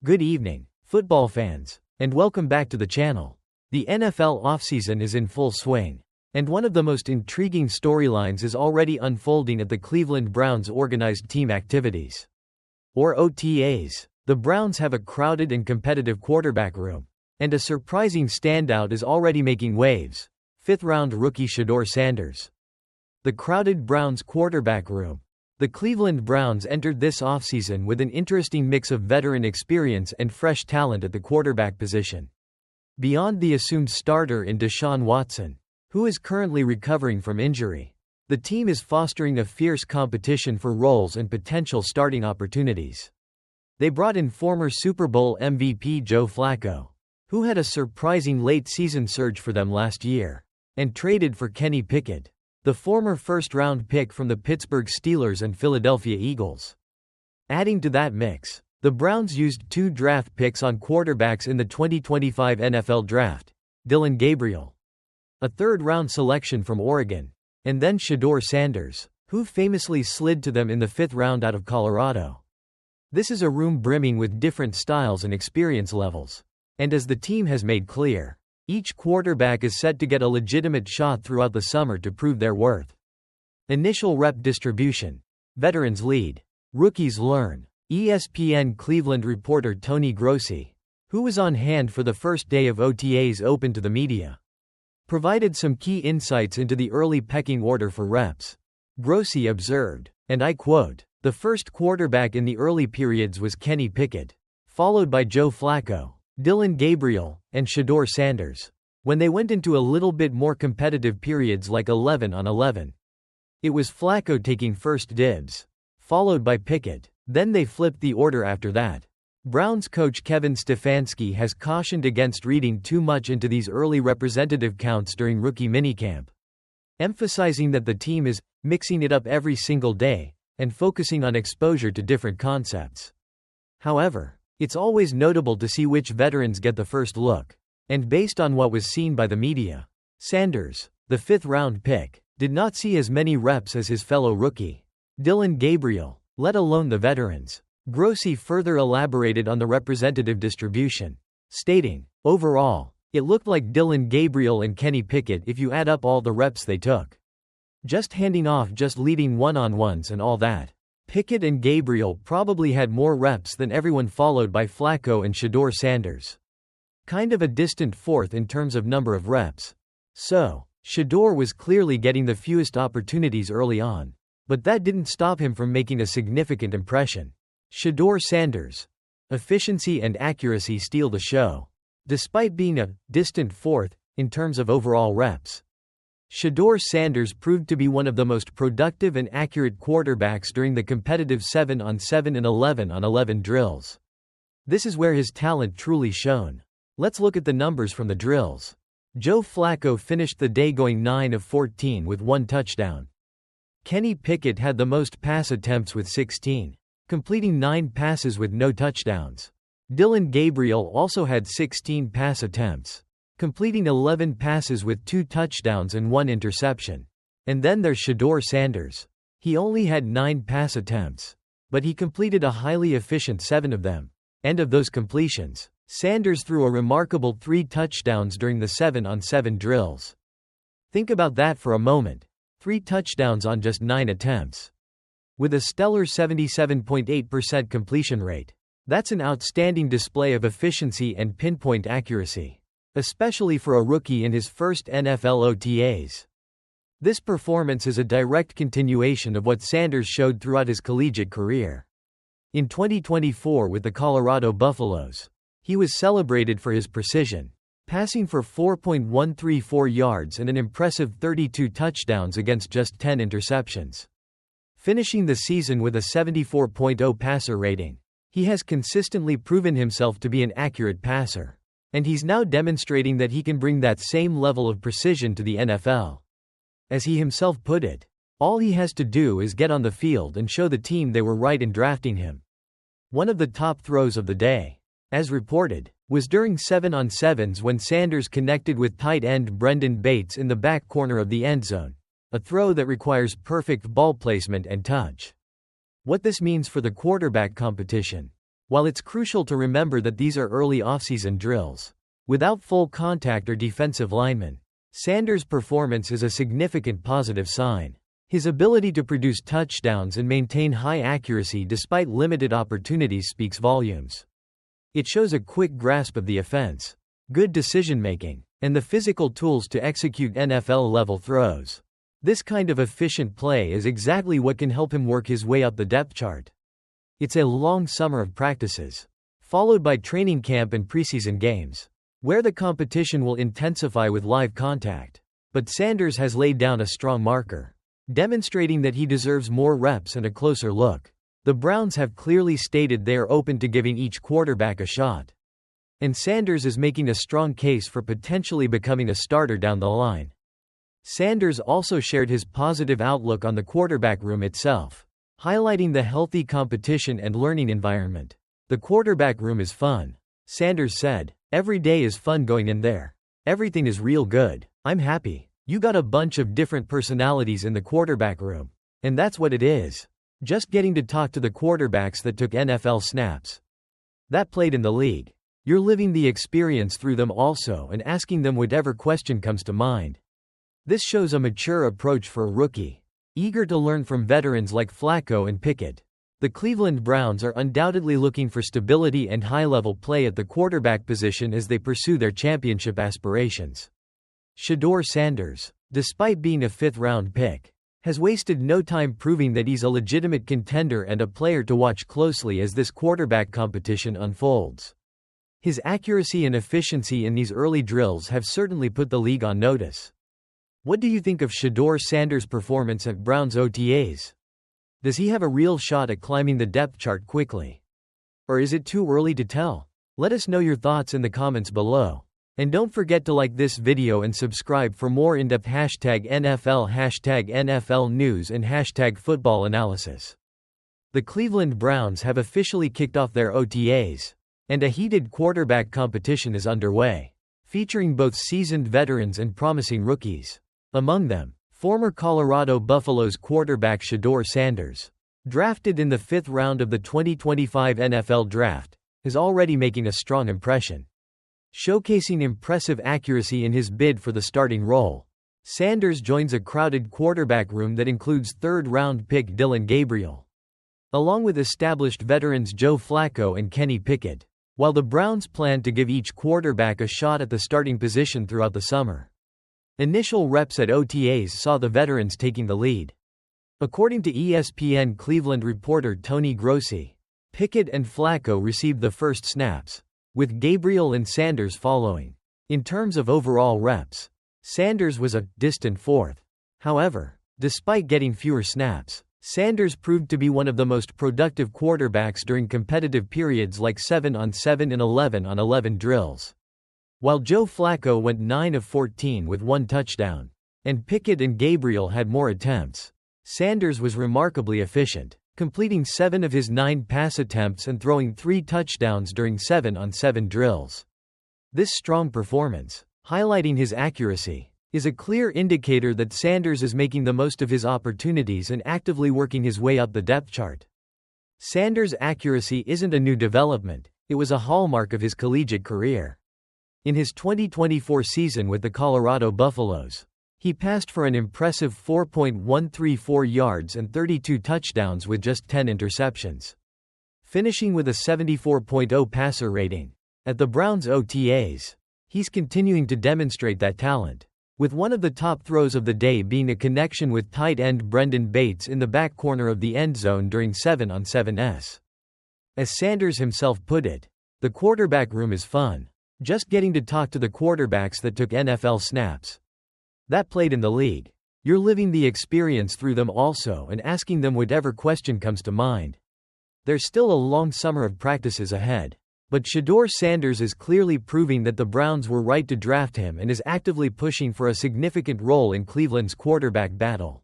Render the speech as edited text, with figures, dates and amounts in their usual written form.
Good evening, football fans, and welcome back to the channel. The NFL offseason is in full swing, and one of the most intriguing storylines is already unfolding at the Cleveland Browns Organized Team Activities, or OTAs. The Browns have a crowded and competitive quarterback room, and a surprising standout is already making waves: fifth-round rookie Shedeur Sanders. The crowded Browns quarterback room. The Cleveland Browns entered this offseason with an interesting mix of veteran experience and fresh talent at the quarterback position. Beyond the assumed starter in Deshaun Watson, who is currently recovering from injury, the team is fostering a fierce competition for roles and potential starting opportunities. They brought in former Super Bowl MVP Joe Flacco, who had a surprising late-season surge for them last year, and traded for Kenny Pickett, the former first-round pick from the Pittsburgh Steelers and Philadelphia Eagles. Adding to that mix, the Browns used 2 draft picks on quarterbacks in the 2025 NFL Draft: Dillon Gabriel, a third-round selection from Oregon, and then Shedeur Sanders, who famously slid to them in the 5th round out of Colorado. This is a room brimming with different styles and experience levels. And as the team has made clear, each quarterback is set to get a legitimate shot throughout the summer to prove their worth. Initial rep distribution. Veterans lead. Rookies learn. ESPN Cleveland reporter Tony Grossi, who was on hand for the first day of OTAs open to the media, provided some key insights into the early pecking order for reps. Grossi observed, and I quote, "The first quarterback in the early periods was Kenny Pickett, followed by Joe Flacco, Dillon Gabriel, and Shedeur Sanders. When they went into a little bit more competitive periods like 11 on 11, it was Flacco taking first dibs, followed by Pickett. Then they flipped the order after that." Browns coach Kevin Stefanski has cautioned against reading too much into these early representative counts during rookie minicamp, emphasizing that the team is mixing it up every single day and focusing on exposure to different concepts. However, it's always notable to see which veterans get the first look. And based on what was seen by the media, Sanders, the 5th-round pick, did not see as many reps as his fellow rookie Dillon Gabriel, let alone the veterans. Grossi further elaborated on the representative distribution, stating, "Overall, it looked like Dillon Gabriel and Kenny Pickett if you add up all the reps they took. Just handing off, just leading one-on-ones and all that. Pickett and Gabriel probably had more reps than everyone, followed by Flacco and Shedeur Sanders. Kind of a distant fourth in terms of number of reps. So, Shedeur was clearly getting the fewest opportunities early on. But that didn't stop him from making a significant impression. Shedeur Sanders. Efficiency and accuracy steal the show. Despite being a distant fourth in terms of overall reps, Shedeur Sanders proved to be one of the most productive and accurate quarterbacks during the competitive 7-on-7 and 11-on-11 drills. This is where his talent truly shone. Let's look at the numbers from the drills. Joe Flacco finished the day going 9 of 14 with 1 touchdown. Kenny Pickett had the most pass attempts with 16, completing 9 passes with no touchdowns. Dillon Gabriel also had 16 pass attempts, completing 11 passes with 2 touchdowns and 1 interception. And then there's Shedeur Sanders. He only had 9 pass attempts, but he completed a highly efficient 7 of them. And of those completions, Sanders threw a remarkable 3 touchdowns during the 7-on-7 drills. Think about that for a moment. 3 touchdowns on just 9 attempts. With a stellar 77.8% completion rate. That's an outstanding display of efficiency and pinpoint accuracy, especially for a rookie in his first NFL OTAs. This performance is a direct continuation of what Sanders showed throughout his collegiate career. In 2024 with the Colorado Buffaloes, he was celebrated for his precision, passing for 4.134 yards and an impressive 32 touchdowns against just 10 interceptions. Finishing the season with a 74.0 passer rating, he has consistently proven himself to be an accurate passer. And he's now demonstrating that he can bring that same level of precision to the NFL. As he himself put it, all he has to do is get on the field and show the team they were right in drafting him. One of the top throws of the day, as reported, was during 7-on-7s when Sanders connected with tight end Brendan Bates in the back corner of the end zone, a throw that requires perfect ball placement and touch. What this means for the quarterback competition. While it's crucial to remember that these are early offseason drills, without full contact or defensive linemen, Sanders' performance is a significant positive sign. His ability to produce touchdowns and maintain high accuracy despite limited opportunities speaks volumes. It shows a quick grasp of the offense, good decision-making, and the physical tools to execute NFL-level throws. This kind of efficient play is exactly what can help him work his way up the depth chart. It's a long summer of practices, followed by training camp and preseason games, where the competition will intensify with live contact. But Sanders has laid down a strong marker, demonstrating that he deserves more reps and a closer look. The Browns have clearly stated they are open to giving each quarterback a shot. And Sanders is making a strong case for potentially becoming a starter down the line. Sanders also shared his positive outlook on the quarterback room itself, highlighting the healthy competition and learning environment. "The quarterback room is fun," Sanders said. "Every day is fun going in there. Everything is real good. I'm happy. You got a bunch of different personalities in the quarterback room. And that's what it is. Just getting to talk to the quarterbacks that took NFL snaps, that played in the league. You're living the experience through them also and asking them whatever question comes to mind. This shows a mature approach for a rookie, eager to learn from veterans like Flacco and Pickett." The Cleveland Browns are undoubtedly looking for stability and high-level play at the quarterback position as they pursue their championship aspirations. Shedeur Sanders, despite being a fifth-round pick, has wasted no time proving that he's a legitimate contender and a player to watch closely as this quarterback competition unfolds. His accuracy and efficiency in these early drills have certainly put the league on notice. What do you think of Shedeur Sanders' performance at Browns OTAs? Does he have a real shot at climbing the depth chart quickly? Or is it too early to tell? Let us know your thoughts in the comments below. And don't forget to like this video and subscribe for more in-depth #NFL, #NFL news and #football analysis. The Cleveland Browns have officially kicked off their OTAs, and a heated quarterback competition is underway, featuring both seasoned veterans and promising rookies. Among them, former Colorado Buffaloes quarterback Shedeur Sanders, drafted in the 5th round of the 2025 NFL Draft, is already making a strong impression. Showcasing impressive accuracy in his bid for the starting role, Sanders joins a crowded quarterback room that includes 3rd-round pick Dillon Gabriel, along with established veterans Joe Flacco and Kenny Pickett, while the Browns plan to give each quarterback a shot at the starting position throughout the summer. Initial reps at OTAs saw the veterans taking the lead. According to ESPN Cleveland reporter Tony Grossi, Pickett and Flacco received the first snaps, with Gabriel and Sanders following. In terms of overall reps, Sanders was a distant 4th. However, despite getting fewer snaps, Sanders proved to be one of the most productive quarterbacks during competitive periods like 7-on-7 and 11-on-11 drills. While Joe Flacco went 9 of 14 with 1 touchdown, and Pickett and Gabriel had more attempts, Sanders was remarkably efficient, completing 7 of his 9 pass attempts and throwing 3 touchdowns during 7-on-7 drills. This strong performance, highlighting his accuracy, is a clear indicator that Sanders is making the most of his opportunities and actively working his way up the depth chart. Sanders' accuracy isn't a new development, it was a hallmark of his collegiate career. In his 2024 season with the Colorado Buffaloes, he passed for an impressive 4.134 yards and 32 touchdowns with just 10 interceptions, finishing with a 74.0 passer rating. At the Browns OTAs, he's continuing to demonstrate that talent, with one of the top throws of the day being a connection with tight end Brendan Bates in the back corner of the end zone during 7-on-7s. As Sanders himself put it, "The quarterback room is fun. Just getting to talk to the quarterbacks that took NFL snaps, that played in the league. You're living the experience through them also and asking them whatever question comes to mind." There's still a long summer of practices ahead, but Shedeur Sanders is clearly proving that the Browns were right to draft him and is actively pushing for a significant role in Cleveland's quarterback battle.